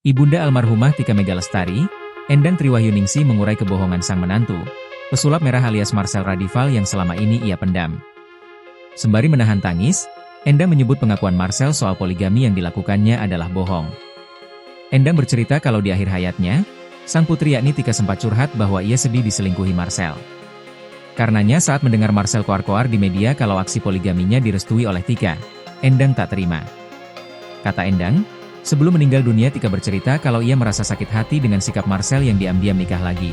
Ibunda almarhumah Tika Megalestari, Endang Triwahyuningsi mengurai kebohongan sang menantu, pesulap merah alias Marcel Radival yang selama ini ia pendam. Sembari menahan tangis, Endang menyebut pengakuan Marcel soal poligami yang dilakukannya adalah bohong. Endang bercerita kalau di akhir hayatnya, sang putri yakni Tika sempat curhat bahwa ia sedih diselingkuhi Marcel. Karenanya saat mendengar Marcel koar-koar di media kalau aksi poligaminya direstui oleh Tika, Endang tak terima. Kata Endang, sebelum meninggal dunia Tika bercerita kalau ia merasa sakit hati dengan sikap Marcel yang diam-diam nikah lagi.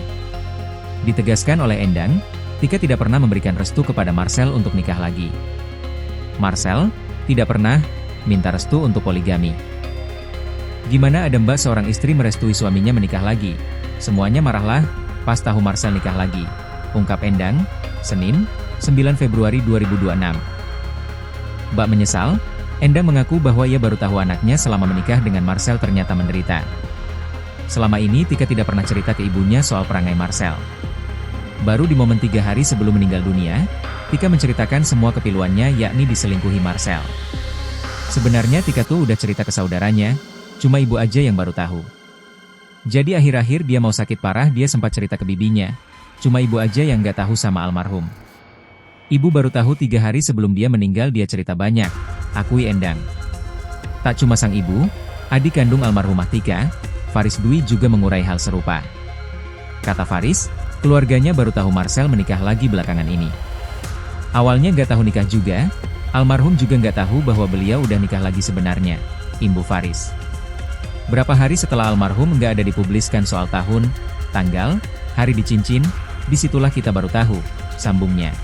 Ditegaskan oleh Endang, Tika tidak pernah memberikan restu kepada Marcel untuk nikah lagi. Marcel tidak pernah minta restu untuk poligami. Gimana ada mbak seorang istri merestui suaminya menikah lagi? Semuanya marahlah pas tahu Marcel nikah lagi, ungkap Endang, Senin, 9 Februari 2026. Mbak menyesal, Endang mengaku bahwa ia baru tahu anaknya selama menikah dengan Marcel ternyata menderita. Selama ini Tika tidak pernah cerita ke ibunya soal perangai Marcel. Baru di momen 3 hari sebelum meninggal dunia, Tika menceritakan semua kepiluannya yakni diselingkuhi Marcel. Sebenarnya Tika tuh udah cerita ke saudaranya, cuma ibu aja yang baru tahu. Jadi akhir-akhir dia mau sakit parah dia sempat cerita ke bibinya, cuma ibu aja yang gak tahu sama almarhum. Ibu baru tahu 3 hari sebelum dia meninggal dia cerita banyak, akui Endang. Tak cuma sang ibu, adik kandung almarhumah Tika, Faris Dwi juga mengurai hal serupa. Kata Faris, keluarganya baru tahu Marcel menikah lagi belakangan ini. Awalnya gak tahu nikah juga, almarhum juga gak tahu bahwa beliau udah nikah lagi sebenarnya, imbu Faris. Berapa hari setelah almarhum gak ada dipubliskan soal tahun, tanggal, hari di cincin, disitulah kita baru tahu, sambungnya.